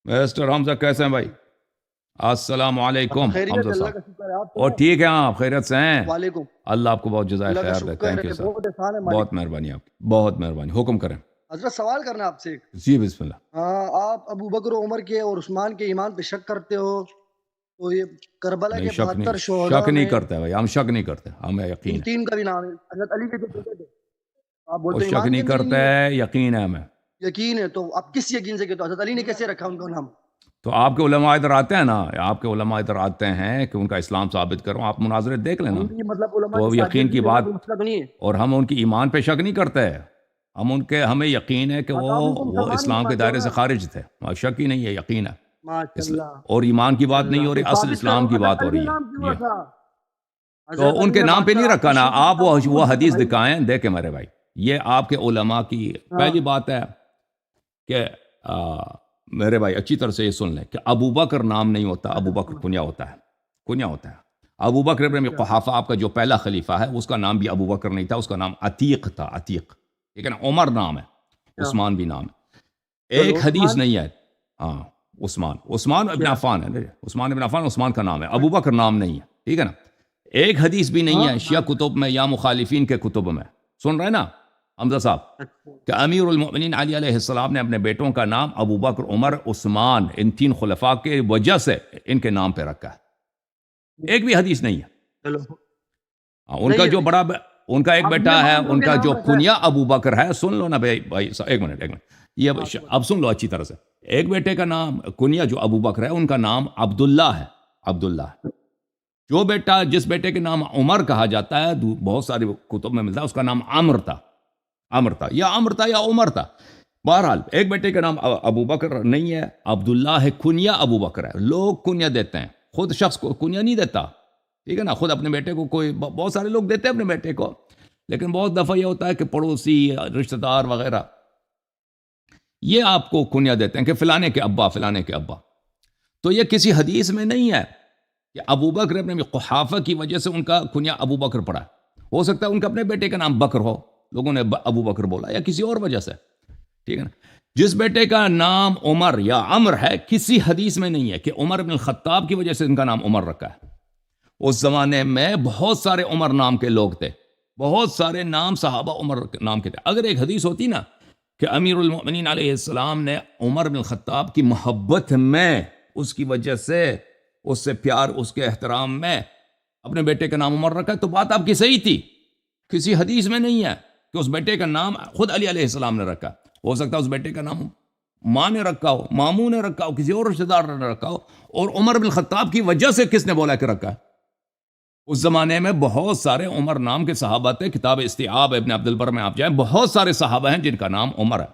Mister حمزہ کیسے ہیں بھائی؟ السلام علیکم خیریت حمزہ اللہ صاحب. کا شکر ہے. آپ اور سنائیں. ٹھیک ہے آپ خیریت سے ہیں؟ وعلیکم. اللہ آپ کو بہت جزائے اللہ کا خیر دے. شکر تھینک یو ہے. سر. بہت احسان ہے مالک. بہت مہربانی آپ کی, بہت مہربانی. حکم کریں. حضرت سوال کرنا آپ سے. جی بسم اللہ. آپ ابو بکر و عمر کے اور عثمان کے ایمان پہ شک کرتے ہو تو یہ کربلا نہیں کے شک نہیں, 72 شہداء شک نہیں میں کرتے بھائی, ہم شک نہیں کرتے, ہمیں یقین ان ہے. تین کا بھی نام ہے. حضرت علی کے جو بیٹے تھے آپ وہ بولتے ہو شک ایمان کے نہیں اندر ہی کرتے, نہیں ہے. یقین ہے ہمیں. یقین ہے تو آپ کس یقین سے کہتے ہو حضرت علی نے کیسے رکھا ان کا نام؟ تو آپ کے علماء ادھر آتے ہیں نا, آپ کے علماء ادھر آتے ہیں کہ ان کا اسلام ثابت کرو, آپ مناظرے دیکھ لینا. ہم بھی مطلب علماء تو کی یقین ساتھیت کی بھی دینا بات, کوئی مسئلہ تو نہیں ہے. اور ہم ان کی ایمان پہ شک نہیں کرتے. ہمیں یقین ہے کہ ہاں تو آپ ان کو وہ مسلمان ہی اسلام کے مانتے ہو دائرے نا. سے خارج تھے. شک ہی نہیں ہے, یقین ہے. ماشاء اللہ. اور ایمان کی ماشاء بات نہیں اللہ. ہو رہی, تو اصل ثابت کرو اسلام کی حضرت بات ہو علی رہی کا ہے. نام کیوں جی, رکھا؟ تو حضرت ان علی کے نے نام پہ نہیں بادشاہ رکھا نا شریف آپ. کا وہ محبوب حدیث بھائی. دکھائیں, دیکھیں میرے بھائی, یہ آپ کے علماء کی ہاں پہلی بات ہے کہ میرے بھائی اچھی طرح سے یہ سن لیں کہ ابو بکر نام نہیں ہوتا, ابو بکر کنیا ہوتا ہے. کنیا ہوتا ہے. ابو بکر ابن اچھا قحافہ آپ کا جو پہلا خلیفہ ہے, اس کا نام بھی ابو بکر نہیں تھا, اس کا نام عتیق تھا. عتیق, ٹھیک ہے نا. عمر نام ہے, اچھا. عثمان بھی نام ہے. چلو ایک حدیث عثمان. نہیں ہے. ہاں, عثمان ابن اچھا عفان ہے. عثمان ابن عفان عثمان کا نام ہے, ابو بکر نام نہیں ہے. ٹھیک ہے نا. ایک حدیث بھی نہیں ہاں ہے شیعہ نام. کتب میں یا مخالفین کے کتب میں. سن رہے ہیں نا حمزہ صاحب, اچھا کہ امیر المؤمنین علی علیہ السلام نے اپنے بیٹوں کا نام ابو بکر, عمر, عثمان, ان تین خلفاء کے وجہ سے ان کے نام پہ رکھا ہے. ایک بھی حدیث نہیں ہے. چلو ان کا نہیں ہے جو بھی. بڑا ان کا ایک آپ بیٹا یہ ہے, مانتے ہو ان کہ کا جو نام رکھا ہے. کنیا ابو بکر ہے. سن لو نا بھائی, ایک منٹ. یہ ہاں تو اب سن لو اچھی طرح سے. ایک بیٹے کا نام کنیا جو ابو بکر ہے, ان کا نام عبداللہ ہے. عبداللہ. جو بیٹا, جس بیٹے کے نام عمر کہا جاتا ہے, بہت ساری کتب میں ملتا ہے, اس کا نام عمر تھا. عمر تھا یا عمر تھا. بہرحال ایک بیٹے کا نام ابو بکر نہیں ہے, عبداللہ ہے. کنیا ابو بکر ہے. لوگ کنیا دیتے ہیں, خود شخص کو کنیا نہیں دیتا. ٹھیک ہے نا. خود اپنے بیٹے کو کوئی, بہت سارے لوگ دیتے ہیں اپنے بیٹے کو, لیکن بہت دفعہ یہ ہوتا ہے کہ پڑوسی, رشتہ دار وغیرہ یہ آپ کو کنیا دیتے ہیں کہ فلانے کے ابا, فلانے کے ابا. تو یہ کسی حدیث میں نہیں ہے کہ ابو بکر ابن قحافہ کی وجہ سے ان کا کنیا ابو بکر پڑا. ہو سکتا ہے ان کے اپنے بیٹے کا نام بکر ہو, لوگوں نے ابو بکر بولا, یا کسی اور وجہ سے. ٹھیک ہے نا. جس بیٹے کا نام عمر یا عمر ہے, کسی حدیث میں نہیں ہے کہ عمر بن الخطاب کی وجہ سے ان کا نام عمر رکھا ہے. اس زمانے میں بہت سارے عمر نام کے لوگ تھے, بہت سارے نام صحابہ عمر نام کے تھے. اگر ایک حدیث ہوتی نا کہ امیر المؤمنین علیہ السلام نے عمر بن الخطاب کی محبت میں, اس کی وجہ سے, اس سے پیار, اس کے احترام میں اپنے بیٹے کا نام عمر رکھا, تو بات آپ کی صحیح تھی. کسی حدیث میں نہیں ہے کہ اس بیٹے کا نام خود علی علیہ السلام نے رکھا. ہو سکتا ہے اس بیٹے کا نام ماں نے رکھا ہو, ماموں نے رکھا ہو, کسی اور رشتہ دار نے رکھا ہو, اور عمر بن الخطاب کی وجہ سے کس نے بولا کہ رکھا ہے. اس زمانے میں بہت سارے عمر نام کے صحابہ تھے. کتاب استیعاب ابن عبد البر میں آپ جائیں, بہت سارے صحابہ ہیں جن کا نام عمر ہے.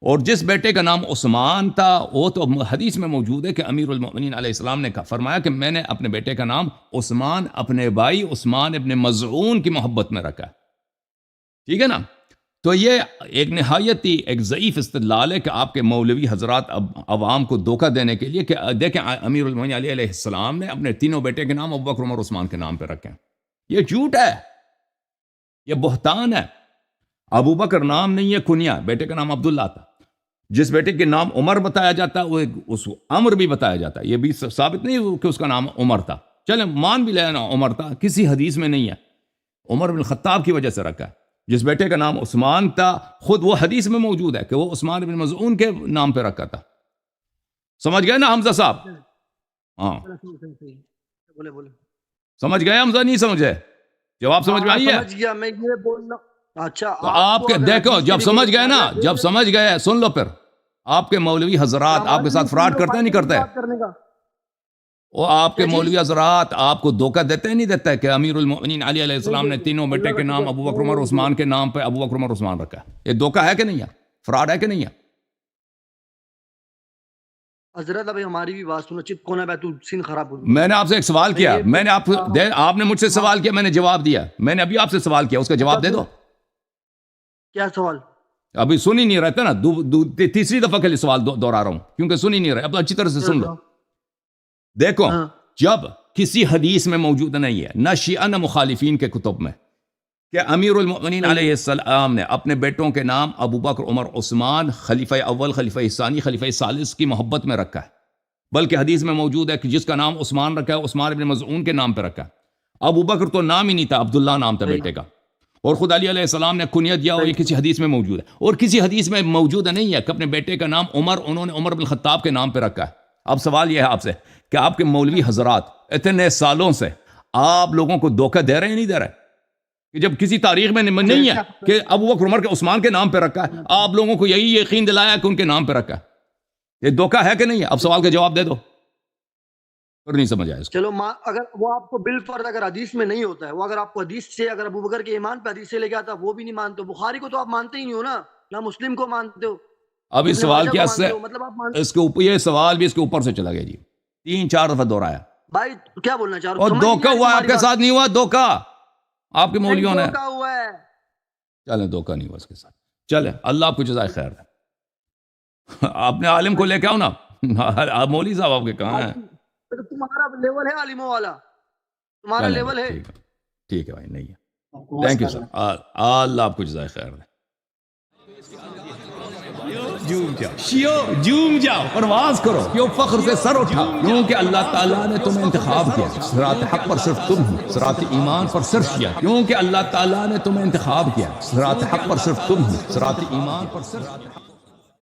اور جس بیٹے کا نام عثمان تھا, وہ تو حدیث میں موجود ہے کہ امیر المؤمنین علیہ السلام نے فرمایا کہ میں نے اپنے بیٹے کا نام عثمان اپنے بھائی عثمان ابن مظعون کی محبت میں رکھا. ٹھیک ہے نا. تو یہ ایک نہایت ہی ایک ضعیف استدلال ہے کہ آپ کے مولوی حضرات عوام کو دھوکہ دینے کے لیے کہ دیکھیں امیر المؤمنین علی علیہ السلام نے اپنے تینوں بیٹے کے نام ابو بکر, عمر, عثمان کے نام پہ رکھے. یہ جھوٹ ہے, یہ بہتان ہے. ابو بکر نام نہیں ہے, کنیا. بیٹے کا نام عبداللہ تھا. جس بیٹے کے نام عمر بتایا جاتا ہے, وہ اس کو عمر بھی بتایا جاتا ہے. یہ بھی ثابت نہیں کہ اس کا نام عمر تھا. چلیں مان بھی لینا عمر تھا, کسی حدیث میں نہیں ہے. عمر بن الخطاب کی وجہ سے رکھا ہے. جس بیٹے کا نام عثمان تھا, خود وہ حدیث میں موجود ہے کہ وہ عثمان بن مظعون کے نام پہ رکھا تھا. سمجھ گئے نا حمزہ صاحب؟ ہاں بولے بولے. سمجھ گئے حمزہ, نہیں سمجھے؟ جواب سمجھ میں آئی ہے؟ سمجھ گیا. میں یہ بولنا. اچھا تو آپ کے دیکھو, جب سمجھ گئے نا, جب سمجھ گئے, سن لو پھر. آپ کے مولوی حضرات آپ کے ساتھ فراڈ کرتے نہیں کرتے؟ وہ آپ کے مولوی حضرات آپ کو دھوکہ دیتے نہیں دیتے کہ امیر المؤمنین علی علیہ السلام نے تینوں بیٹے کے نام ابو بکر, عمر, عثمان کے نام پہ ابو بکر, عمر, عثمان رکھا ہے. یہ دھوکہ ہے کہ نہیں ہے؟ فراڈ ہے کہ نہیں ہے؟ حضرت ابھی ہماری بھی بات سنو. چپ کونا تو سین خراب ہو. میں نے آپ سے ایک سوال کیا, میں نے آپ نے مجھ سے سوال کیا, میں نے جواب دیا. میں نے ابھی آپ سے سوال کیا, اس کا جواب دے دو. کیا سوال؟ ابھی سن ہی نہیں رہتے نا, تیسری دفعہ کے لیے سوال دوہرا رہا ہوں کیونکہ سن ہی نہیں رہے. اب اچھی طرح سے سن لو. دیکھو, جب کسی حدیث میں موجود نہیں ہے, نہ شیعہ نہ مخالفین کے کتب میں, کہ امیر المؤمنین علیہ السلام نے اپنے بیٹوں کے نام ابو بکر، عمر، عثمان، خلیفہ اول، خلیفہ ثانی، خلیفہ ثالث کی محبت میں رکھا ہے، بلکہ حدیث میں موجود ہے کہ جس کا نام عثمان رکھا ہے عثمان ابن مظعون کے نام پہ رکھا ہے۔ ابو بکر تو نام ہی نہیں تھا، عبداللہ نام تھا بیٹے کا، اور خود علی علیہ السلام نے کنیت دیا، اور یہ کسی حدیث میں موجود ہے، اور کسی حدیث میں موجود نہیں ہے کہ اپنے بیٹے کا نام عمر انہوں نے عمر بن الخطاب کے نام پہ رکھا ہے۔ اب سوال یہ ہے آپ سے کہ آپ کے مولوی حضرات اتنے سالوں سے آپ لوگوں کو دھوکہ دے رہے ہیں، نہیں دے رہے؟ کہ جب کسی تاریخ میں نہیں ہے کہ ابو بکر عمر کے عثمان کے نام پہ رکھا ہے، آپ لوگوں کو یہی یقین دلایا کہ ان کے نام پہ رکھا ہے، یہ دھوکہ ہے کہ نہیں ہے؟ اب سوال کا جواب دے دو، پھر نہیں سمجھ آیا اس کو۔ چلو اگر وہ آپ کو بالفرض اگر حدیث میں نہیں ہوتا ہے، وہ اگر آپ کو حدیث سے اگر ابو بکر کے ایمان پہ حدیث سے لے کے آتا وہ بھی نہیں مانتے ہو، بخاری کو تو آپ مانتے ہی نہیں ہو نا، نہ مسلم کو مانتے ہو، اب اس سوال کیا سے مطلب آپ مانتے اس کے اوپر، یہ سوال بھی اس کے اوپر سے چلا گیا جی، 3-4 دفعہ دوہرایا، بھائی کیا بولنا چاہ رہے اور دھوکہ ہوا آپ کے ساتھ، نہیں ہوا دھوکہ آپ کے مولویوں نے، ہوا ہے؟ چلیں دھوکہ نہیں ہوا اس کے ساتھ، چلیں اللہ آپ کو جزائے خیر دے، اپنے عالم کو لے کے آؤ نا، مولوی صاحب آپ کے کہاں ہیں؟ تمہارا لیول ہے عالموں والا، تمہارا لیول ہے، ٹھیک ہے بھائی، نہیں ہے، تھینک یو سر، اللہ آپ کو جزائے خیر دے۔ جوم جاؤ، پرواز کرو، کیوں فخر سے سر اٹھا، کیونکہ اللہ تعالیٰ نے تمہیں انتخاب کیا، صراط حق پر صرف تم ہو، صراط ایمان پر صرف کیا، کیونکہ اللہ تعالیٰ نے تمہیں انتخاب کیا، صراط حق پر صرف تم ہو، صراط ایمان پر صرف